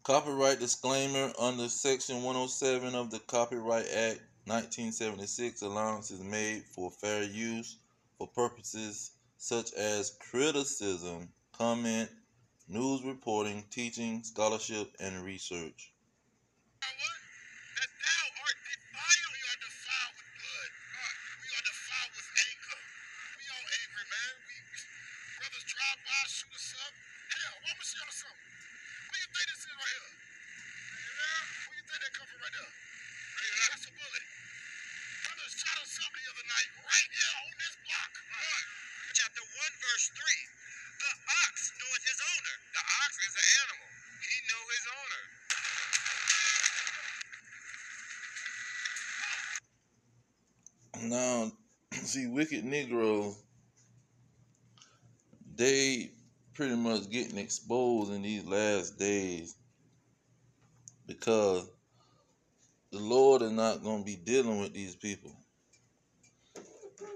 Copyright disclaimer: under Section 107 of the Copyright Act 1976, allowance is made for fair use for purposes such as criticism, comment, news reporting, teaching, scholarship, and research. Chapter 1, verse 3. The ox knoweth his owner. The ox is an animal. He know his owner. Now, see, wicked Negroes, they pretty much getting exposed in these last days because the Lord is not going to be dealing with these people.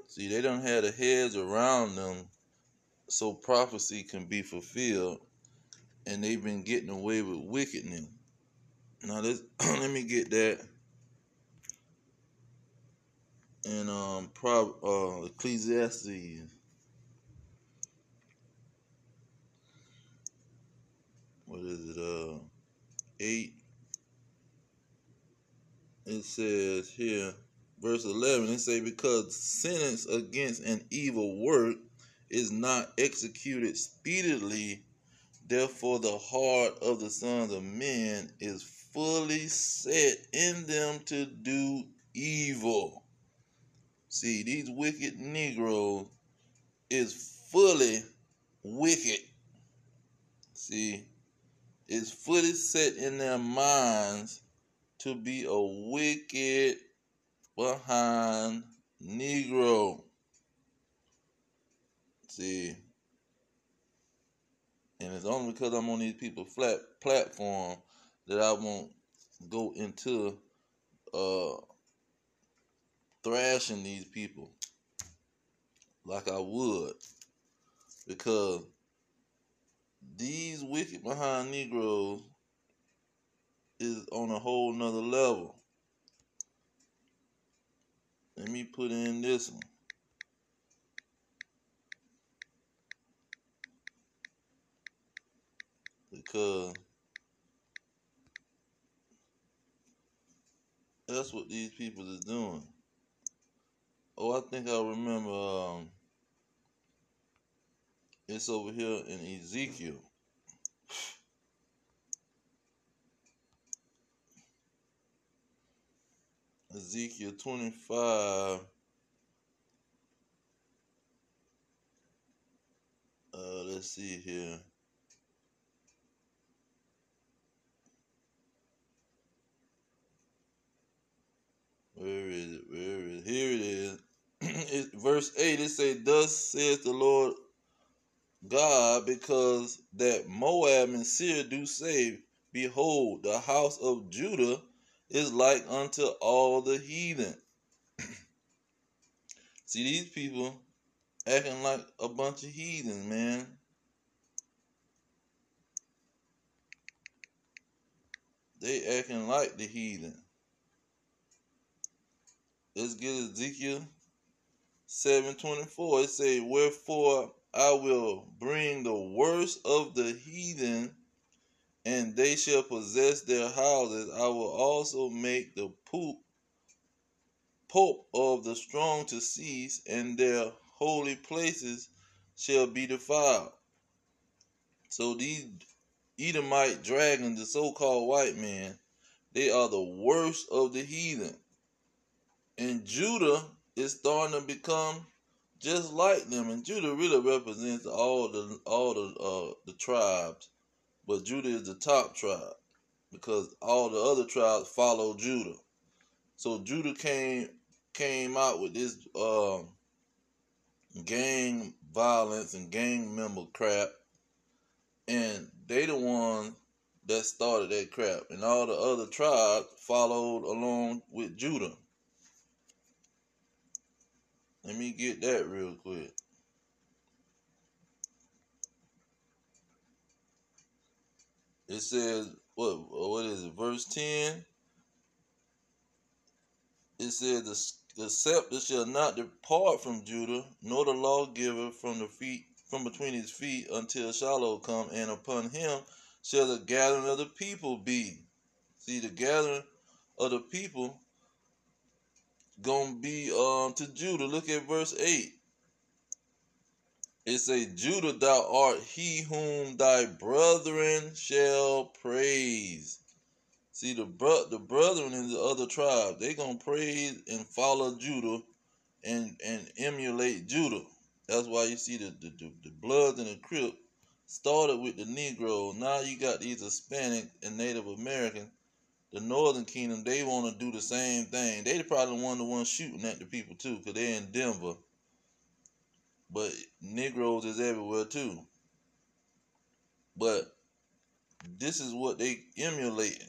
See, they don't have the heads around them so prophecy can be fulfilled, and they've been getting away with wickedness. Now, let me get that in Ecclesiastes. What is it? 8. It says here, verse 11. It say, because sentence against an evil work is not executed speedily, therefore the heart of the sons of men is fully set in them to do evil. See, these wicked Negroes is fully wicked. See, it's fully set in their minds to be a wicked behind Negro. See, and it's only because I'm on these people's flat platform that I won't go into thrashing these people like I would, because these wicked behind Negroes is on a whole nother level. Let me put in this one. Because that's what these people is doing. Oh, I think I remember it's over here in Ezekiel. Ezekiel 25. Let's see here. Where is it? Where is it? Here it is. Verse 8, it says, thus saith the Lord God, because that Moab and Seir do say, behold, the house of Judah is like unto all the heathen. See, these people acting like a bunch of heathens, man. They acting like the heathen. Let's get Ezekiel 7:24. It say, wherefore I will bring the worst of the heathen, and they shall possess their houses. I will also make the pope of the strong to cease, and their holy places shall be defiled. So these Edomite dragons, the so-called white men, they are the worst of the heathen. And Judah is starting to become just like them. And Judah really represents all the tribes, but Judah is the top tribe because all the other tribes follow Judah. So Judah came out with this gang violence and gang member crap, and they the ones that started that crap, and all the other tribes followed along with Judah. Let me get that real quick. It says, what is it? Verse 10. It says, the scepter shall not depart from Judah, nor the lawgiver from between his feet, until Shiloh come, and upon him shall the gathering of the people be. See, the gathering of the people gonna be to Judah. Look at verse 8. It say, Judah, thou art he whom thy brethren shall praise. See, the brethren in the other tribe, they gonna praise and follow Judah and emulate Judah. That's why you see the Bloods and the Crips started with the Negro. Now you got these Hispanic and Native American. The Northern Kingdom, they want to do the same thing. They probably the ones shooting at the people too, because they're in Denver. But Negroes is everywhere too. But this is what they emulating.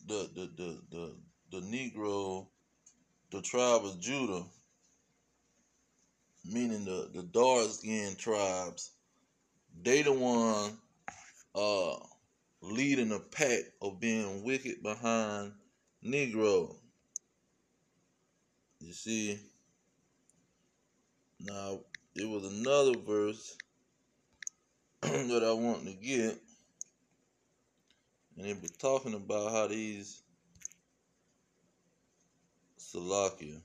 The Negro, the tribe of Judah, meaning the dark skinned tribes, they the one leading a pack of being wicked behind Negro. You see, now it was another verse that I want to get, and it was talking about how these Salakia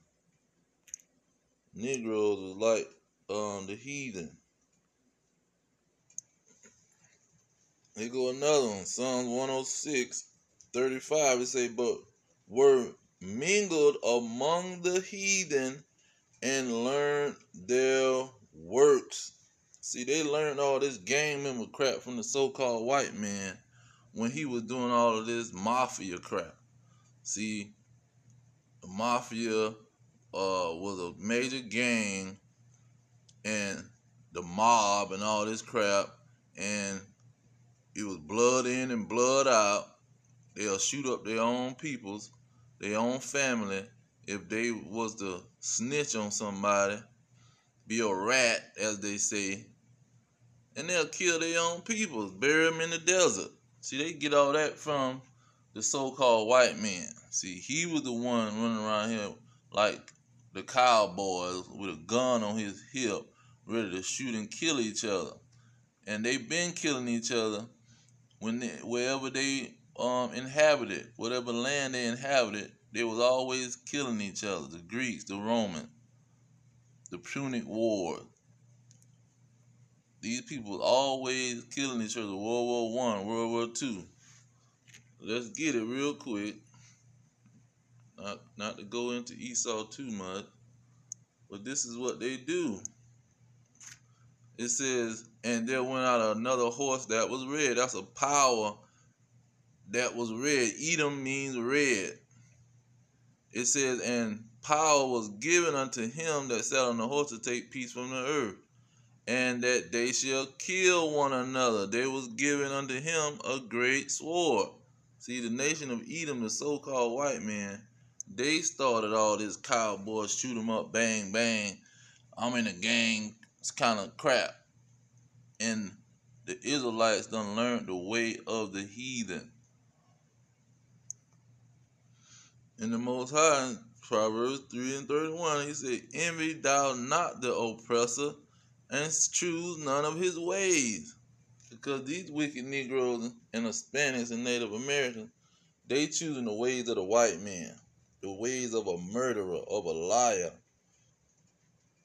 Negroes is like the heathen. Here go another one, Psalms 106:35. It say, but were mingled among the heathen and learned their works. See, they learned all this gang member crap from the so-called white man when he was doing all of this mafia crap. See, the mafia was a major gang, and the mob and all this crap, and it was blood in and blood out. They'll shoot up their own peoples, their own family, if they was to snitch on somebody, be a rat, as they say, and they'll kill their own peoples, bury them in the desert. See, they get all that from the so-called white man. See, he was the one running around here like the cowboys with a gun on his hip, ready to shoot and kill each other. And they've been killing each other wherever they inhabited, whatever land they inhabited. They was always killing each other. The Greeks, the Romans, the Punic War. These people always killing each other. World War I, World War II. Let's get it real quick. Not to go into Esau too much, but this is what they do. It says, and there went out another horse that was red. That's a power that was red. Edom means red. It says, and power was given unto him that sat on the horse to take peace from the earth, and that they shall kill one another. There was given unto him a great sword. See, the nation of Edom, the so-called white man, they started all this cowboy shoot 'em up, bang, bang, I'm in a gang, it's kind of crap. And the Israelites done learned the way of the heathen. In the Most High, in Proverbs 3:31, he said, envy thou not the oppressor, and choose none of his ways. Because these wicked Negroes and Hispanics and Native Americans, they choosing the ways of the white man, the ways of a murderer, of a liar,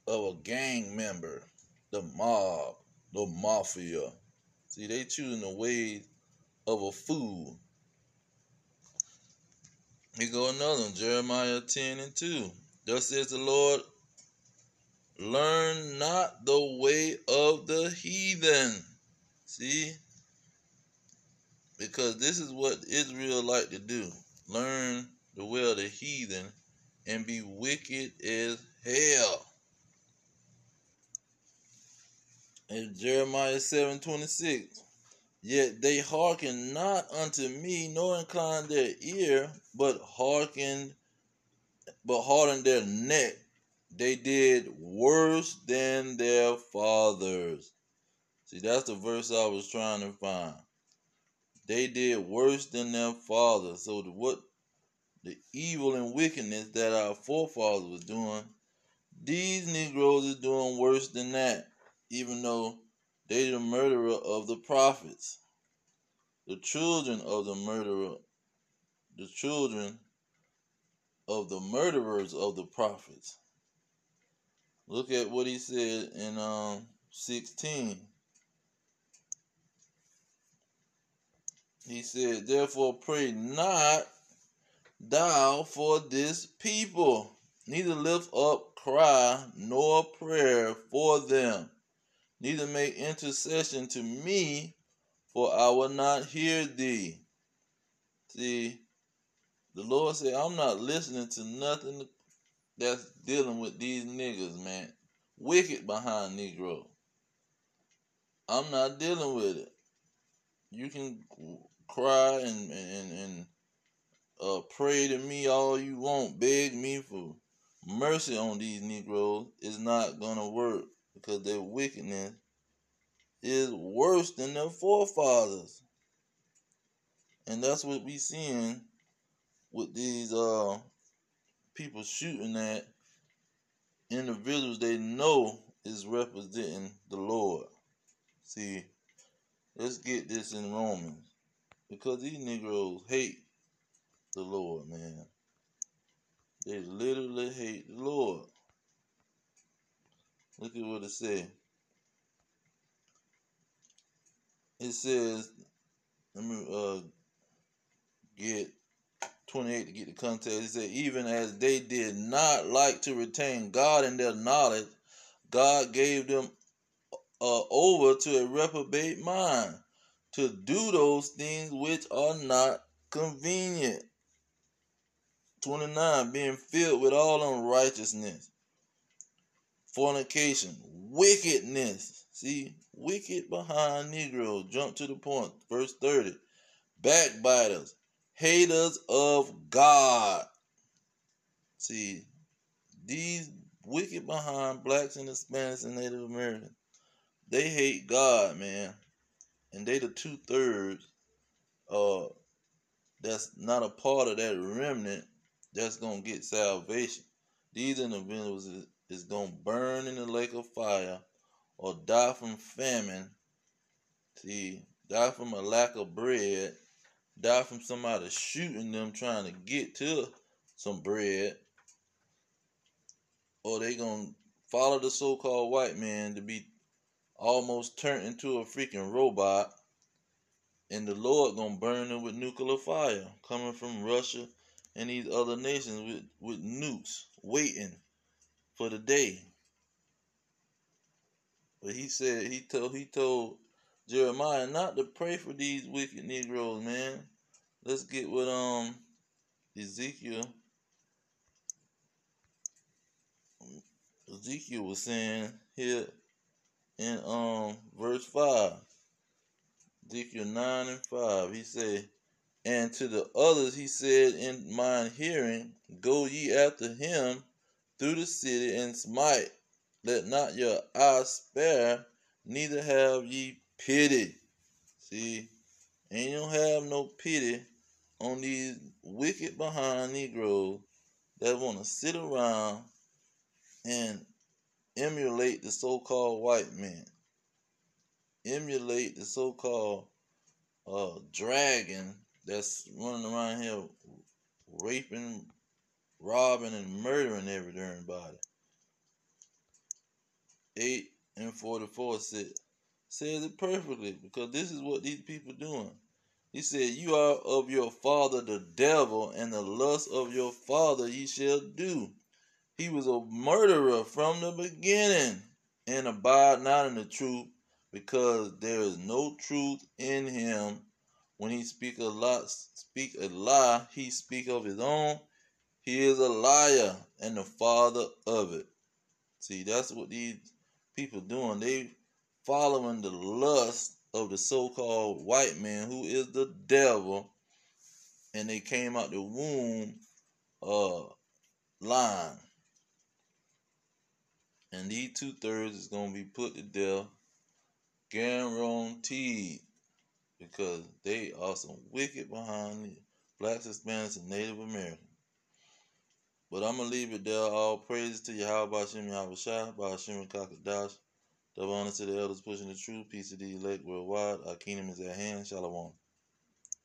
of a gang member, the mob, the mafia. See, they choosing the ways of a fool. Here go another one, Jeremiah 10:2. Thus says the Lord, learn not the way of the heathen. See? Because this is what Israel like to do. Learn the way of the heathen and be wicked as hell. In Jeremiah 7:26, yet they hearken not unto me, nor incline their ear, but hardened their neck. They did worse than their fathers. See, that's the verse I was trying to find. they did worse than their fathers. So what the evil and wickedness that our forefathers was doing, these Negroes is doing worse than that, even though they the murderer of the prophets, the children of the murderer, the children of the murderers of the prophets. Look at what he said in 16. He said, therefore pray not thou for this people, neither lift up cry nor prayer for them, neither make intercession to me, for I will not hear thee. See, the Lord said, I'm not listening to nothing that's dealing with these niggas, man. Wicked behind Negro. I'm not dealing with it. You can cry and pray to me all you want, beg me for mercy on these Negroes. It's not gonna work because their wickedness is worse than their forefathers, and that's what we seeing with these people shooting at individuals they know is representing the Lord. See, let's get this in Romans, because these Negroes hate the Lord, man. They literally hate the Lord. Look at what it says. It says, let me get 28 to get the context. It said, even as they did not like to retain God in their knowledge, God gave them over to a reprobate mind to do those things which are not convenient. 29, being filled with all unrighteousness, fornication, wickedness. See, wicked behind Negroes. Jump to the point. Verse 30. Backbiters, haters of God. See, these wicked behind blacks and Hispanics and Native Americans, they hate God, man. And they the 2/3 that's not a part of that remnant that's going to get salvation. These individuals is going to burn in the lake of fire or die from famine. See, die from a lack of bread, die from somebody shooting them trying to get to some bread, or they going to follow the so-called white man to be almost turned into a freaking robot, and the Lord going to burn them with nuclear fire coming from Russia and these other nations with nukes waiting for the day. But he said, he told Jeremiah not to pray for these wicked Negroes, man. Let's get what Ezekiel was saying here in verse 5. Ezekiel 9 and 5. He said, and to the others he said in mine hearing, go ye after him through the city and smite. Let not your eye spare, neither have ye pity. See, and you don't have no pity on these wicked behind Negroes that want to sit around and emulate the so-called white man. Emulate the so-called dragon that's running around here raping, robbing, and murdering everybody. 8 and 44 says it perfectly, because this is what these people doing. He said, you are of your father the devil, and the lust of your father ye shall do. He was a murderer from the beginning, and abide not in the truth, because there is no truth in him. When he speak a lie, he speak of his own. He is a liar and the father of it. See, that's what these people doing. They following the lust of the so-called white man, who is the devil, and they came out the womb lying. And these 2/3 is gonna be put to death, guaranteed, because they are some wicked behind the blacks, Hispanics, and Native Americans. But I'm going to leave it there. All praises to Yahweh Bashim Yahweh Shai, Bashim Kakadash. Double honor to the elders pushing the truth. Peace to the elect worldwide. Our kingdom is at hand. Shalom.